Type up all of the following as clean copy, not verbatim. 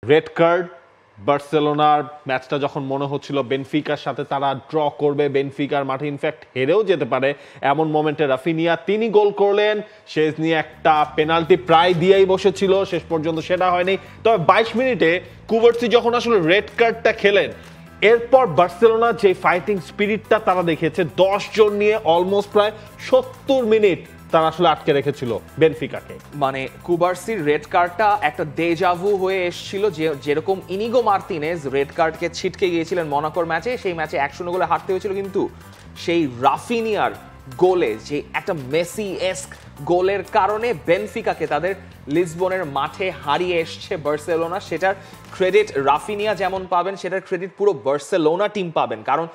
Red card বার্সেলোনার ম্যাচটা যখন মনে হচ্ছিল বেনফিকার সাথে তারা ড্র করবে, বেনফিকার মাঠে ইনফ্যাক্ট হেরেও যেতে পারে, এমন মোমেন্টে রাফিনিয়া তিনি গোল করলেন। শেজনি একটা পেনাল্টি প্রায় দিয়েই বসেছিল, শেষ পর্যন্ত সেটা হয়নি। তবে 22 মিনিটে কুভার্সি যখন আসলে রেড কার্ডটা খেলেন, এরপর বার্সেলোনা যে ফাইটিং স্পিরিটটা তারা দেখিয়েছে, 10 জন নিয়ে অলমোস্ট প্রায় 70 মিনিট তারা আসলে আটকে রেখেছিল বেনফিকাকে। মানে কুবার্সির রেড কার্ডটা একটা দেজাভু হয়ে এসেছিল, যেরকম ইনিগো মার্তিনেজ রেড কার্ডকে ছিটকে গিয়েছিলেন মনাকোর ম্যাচে, সেই ম্যাচে 1-0 গোলে হারতে হয়েছিল, কিন্তু সেই রাফিনিয়ার গোলে, যে একটা মেসি এস্ক গোলের কারণে বেনফিকাকে তাদের লিসবনের মাঠে হারিয়ে এসছে বার্সেলোনা, সেটার ক্রেডিট রাফিনিয়া যেমন পাবেন, সেটার ক্রেডিট পুরো বার্সেলোনা টিম পাবেন। কারণ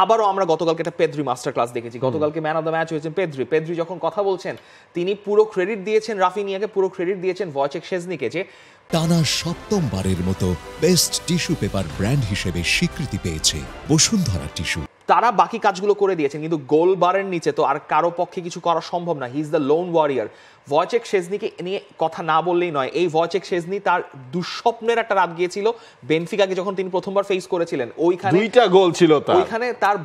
আবারও আমরা গতকালকে একটা পেদ্রি মাস্টার ক্লাস দেখেছি, গতকালকে ম্যান অফ দ্য ম্যাচ হয়েছেন পেদ্রি যখন কথা বলছেন তিনি পুরো ক্রেডিট দিয়েছেন রাফিনিয়াকে, পুরো ক্রেডিট দিয়েছেন ভয়চেক শেজনিকে, যে টানা সপ্তমবারের মতো বেস্ট টিস্যু পেপার ব্র্যান্ড হিসেবে স্বীকৃতি পেয়েছে বসুন্ধরা টিস্যু। তারা বাকি কাজগুলো করে দিয়েছেন, কিন্তু গোল বারের নিচে তো আর কারো পক্ষে কিছু করা সম্ভব না। He is the lone warrior. Wojciech শেজনিকে নিয়ে কথা না বললেই নয়, এই ভয়চেক শেজনি তার দুঃস্বপ্নের একটা রাত গিয়েছিল বেনফিকাকে যখন তিনি প্রথমবার ফেস করেছিলেন, ওইখানে 2টা গোল ছিল তার, ওইখানে তার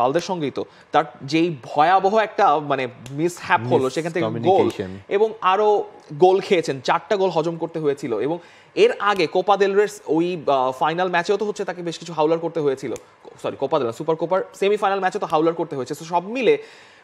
বালদের সঙ্গেই তো তার যেই ভয়াবহ একটা মানে মিস হ্যাপ হলো, সেখান থেকে গোল, এবং আরো গোল খেয়েছেন, 4টা গোল হজম করতে হয়েছিল। এবং এর আগে কোপা দেল রের ওই ফাইনাল ম্যাচেও তো হচ্ছে তাকে বেশ কিছু হাউলার করতে হয়েছিল, সরি কোপা দেল সুপার কোপার সেমিফাইনাল ম্যাচে তো হাউলার করতে হয়েছে। তো সব মিলে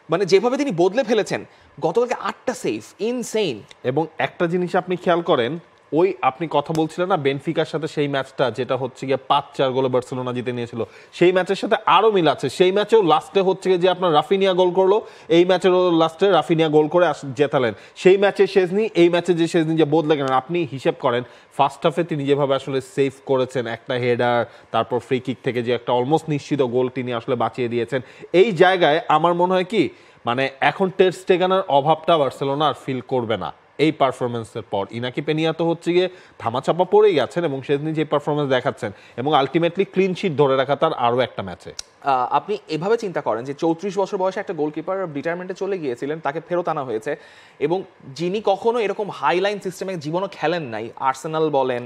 মানে যেভাবে তিনি বদলে ফেলেছেন, গতকালকে 8টা সেভ, ইনসেইন। এবং একটা জিনিস আপনি খেয়াল করেন, ওই আপনি কথা বলছিলেন না বেনফিকার সাথে সেই ম্যাচটা যেটা হচ্ছে গিয়ে 5-4 গোলে বার্সেলোনা জিতে নিয়েছিল, সেই ম্যাচের সাথে আরো মিল আছে। সেই ম্যাচেও লাস্টে হচ্ছে যে আপনার রাফিনিয়া গোল করলো, এই ম্যাচেরও লাস্টে রাফিনিয়া গোল করে জেতালেন। সেই ম্যাচে শেজনি, এই ম্যাচে যে শেজনি যে বদলে গেলেন, আপনি হিসেব করেন ফার্স্ট হাফে তিনি যেভাবে আসলে সেভ করেছেন, একটা হেডার, তারপর ফ্রি কিক থেকে যে একটা অলমোস্ট নিশ্চিত গোল তিনি আসলে বাঁচিয়ে দিয়েছেন। এই জায়গায় আমার মনে হয় কি, মানে এখন টের স্টেগানের অভাবটা বার্সেলোনা আর ফিল করবে না এই পারফরমেন্সের পর। ইনাকি পেনিয়া তো হচ্ছে গিয়ে ধামাচাপা পড়েই গেছেন, এবং সেদিন যে পারফরমেন্স দেখাচ্ছেন, এবং আলটিমেটলি ক্লিন শিট ধরে রাখা তার আরও একটা ম্যাচে। আপনি এভাবে চিন্তা করেন যে 34 বছর বয়সে একটা গোলকিপার রিটায়ারমেন্টে চলে গিয়েছিলেন, তাকে ফেরত আনা হয়েছে, এবং যিনি কখনো এরকম হাই লাইন সিস্টেমে জীবনও খেলেন নাই, আর্সেনাল বলেন,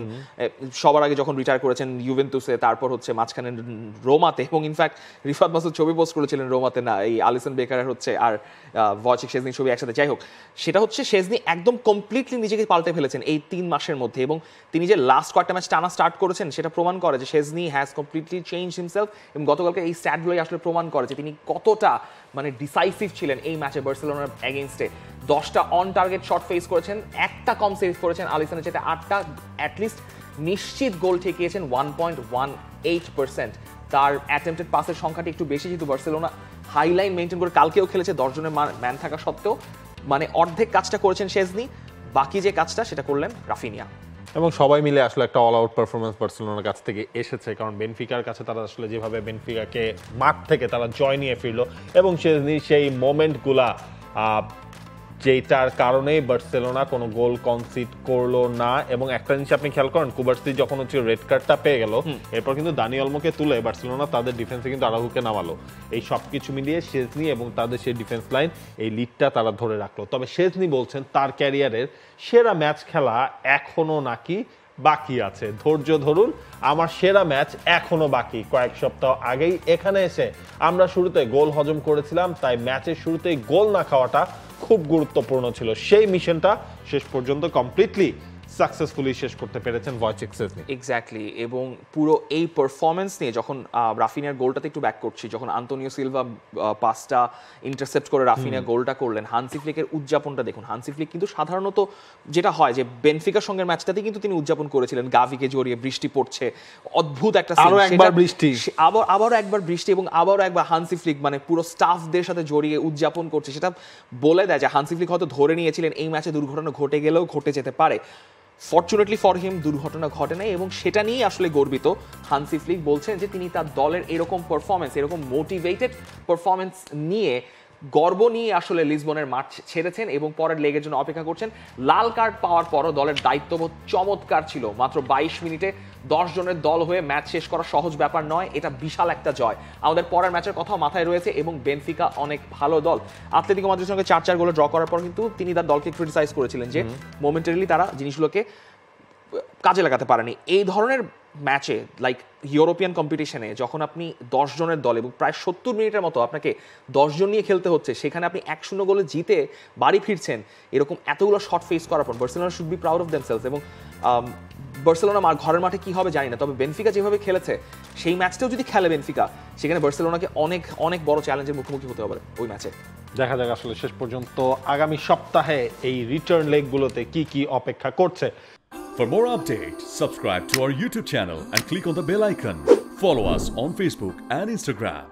সবার আগে যখন রিটায়ার করেছেন ইউভেন্তুসে, তারপর হচ্ছে মাঝখানে রোমাতে, এবং ইনফ্যাক্ট রিফাত মাসুদ ছবি পোস্ট করেছিলেন রোমাতে, না এই আলিসন বেকারের হচ্ছে আর ভয়চেক শেজনি ছবি একসাথে। যাই হোক, সেটা হচ্ছে শেজনি একদম কমপ্লিটলি নিজেকে পাল্টে ফেলেছেন এই 3 মাসের মধ্যে, এবং তিনি যে লাস্ট কয়েকটা ম্যাচ টানা স্টার্ট করেছেন সেটা প্রমাণ করে যে Szczesny has completely change himself. এবং গতকালকে এই স্ট্যাটগুলোই আসলে প্রমাণ করে যে তিনি কতটা মানে ডিসাইসিভ ছিলেন এই ম্যাচে বার্সেলোনার এগেইনস্টে। 10টা অন টার্গেট শট ফেস করেছেন, একটা কম সেভ করেছেন আলিসনের চেয়ে, 8টা অ্যাটলিস্ট নিশ্চিত গোল ঠেকিয়েছেন 1.18%। তার অ্যাটেম্পটেড পাসের সংখ্যাটি একটু বেশি, যেহেতু বার্সেলোনা হাই লাইন মেনটেন করে কালকেও খেলেছে 10 জনের ম্যান থাকা সত্ত্বেও, মানে অর্ধেক কাজটা করেছেন শেজনি, বাকি যে কাজটা সেটা করলেন রাফিনিয়া। এবং সবাই মিলে আসলে একটা অল আউট পারফরমেন্স বার্সেলোনার কাছ থেকে এসেছে, কারণ বেনফিকার কাছে তারা আসলে যেভাবে বেনফিকাকে মাঠ থেকে তারা জয় নিয়ে ফিরলো, এবং সেই মোমেন্টগুলা যেটার কারণে বার্সেলোনা কোনো গোল কনসিড করলো না। এবং একটা জিনিস আপনি খেয়াল করেন, কুবার্সি যখন হচ্ছে রেড কার্ডটা পেয়ে গেল, এরপর কিন্তু দানি অলমোকে তুলে বার্সেলোনা তাদের ডিফেন্সে কিন্তু আরাউকে নামালো। এই সব কিছু মিলিয়ে শেজনি এবং তাদের সেই ডিফেন্স লাইন এই লিডটা তারা ধরে রাখলো। তবে শেজনি বলছেন তার ক্যারিয়ারের সেরা ম্যাচ খেলা এখনো নাকি বাকি আছে, ধৈর্য ধরুন, আমার সেরা ম্যাচ এখনো বাকি। কয়েক সপ্তাহ আগেই এখানে এসে আমরা শুরুতে গোল হজম করেছিলাম, তাই ম্যাচের শুরুতেই গোল না খাওয়াটা খুব গুরুত্বপূর্ণ ছিল। সেই মিশনটা শেষ পর্যন্ত কমপ্লিটলি সাকসেসফুলি শেষ করতে পেরেছেন ভয়চেক শেজনি। এক্স্যাক্টলি। এবং পুরো এই পারফরমেন্স নিয়ে যখন রাফিনিয়ার গোলটাতে একটু ব্যাক করছি, যখন আন্তোনিও সিলভা পাসটা ইন্টারসেপ্ট করে রাফিনিয়া গোলটা করলেন, হানসি ফ্লিকের উদযাপনটা দেখুন। হানসি ফ্লিক কিন্তু সাধারণত যেটা হয় যে বেনফিকার সঙ্গে ম্যাচটাতে কিন্তু তিনি উদযাপন করেছিলেন, গাভিকে জড়িয়ে, বৃষ্টি পড়ছে, অদ্ভুত একটা আরো একবার বৃষ্টি, আবারও একবার বৃষ্টি, এবং আবারও একবার হানসি ফ্লিক মানে পুরো স্টাফদের সাথে জড়িয়ে উদযাপন করছে। সেটা বলে দেয় যে হানসি ফ্লিক হয়তো ধরে নিয়েছিলেন এই ম্যাচে দুর্ঘটনা ঘটে গেলেও ঘটে যেতে পারে। ফরচুনেটলি ফর হিম দুর্ঘটনা ঘটে নাই, এবং সেটা নিয়েই আসলে গর্বিত। হানসি ফ্লিক বলছেন যে তিনি তার দলের এরকম পারফরমেন্স, এরকম মোটিভেটেড পারফরমেন্স নিয়ে গর্ব নিয়ে আসলে লিসবনের মাঠ ছেড়েছেন এবং পরের লেগের জন্য অপেক্ষা করছেন। লাল কার্ড পাওয়ার পরও দলের দায়িত্ববোধ চমৎকার ছিল। মাত্র 22 মিনিটে 10 জনের দল হয়ে ম্যাচ শেষ করা সহজ ব্যাপার নয়, এটা বিশাল একটা জয়। আমাদের পরের ম্যাচের কথাও মাথায় রয়েছে, এবং বেনফিকা অনেক ভালো দল। আতলেতিকো মাদ্রিদের সঙ্গে 4-4 গোলে ড্র করার পর কিন্তু তিনি তার দলকে ক্রিটিসাইজ করেছিলেন যে মোমেন্টারিলি তারা জিনিসগুলোকে কাজে লাগাতে পারেনি। এই ধরনের ম্যাচে লাইক ইউরোপিয়ান কম্পিটিশনে যখন আপনি 10 জনের দল এবং প্রায় 70 মিনিটের মতো আপনাকে 10 জন নিয়ে খেলতে হচ্ছে, সেখানে আপনি 1-0 গোলে জিতে বাড়ি ফিরছেন, এরকম এতগুলো শট ফেস করার পর Barcelona should be proud of themselves. এবং বার্সেলোনা ঘরের মাঠে কি হবে জানি না, তবে বেনফিকা যেভাবে খেলেছে সেই ম্যাচটাও যদি খেলে বেনফিকা, সেখানে বার্সেলোনাকে অনেক অনেক বড় চ্যালেঞ্জের মুখোমুখি হতে হবে ওই ম্যাচে। দেখা যাক আসলে শেষ পর্যন্ত আগামী সপ্তাহে এই রিটার্ন লেগগুলোতে কি কি অপেক্ষা করছে। For more updates, subscribe to our YouTube channel and click on the bell icon. Follow us on Facebook and Instagram.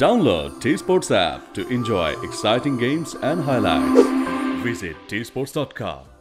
Download T-Sports app to enjoy exciting games and highlights. Visit tsports.com.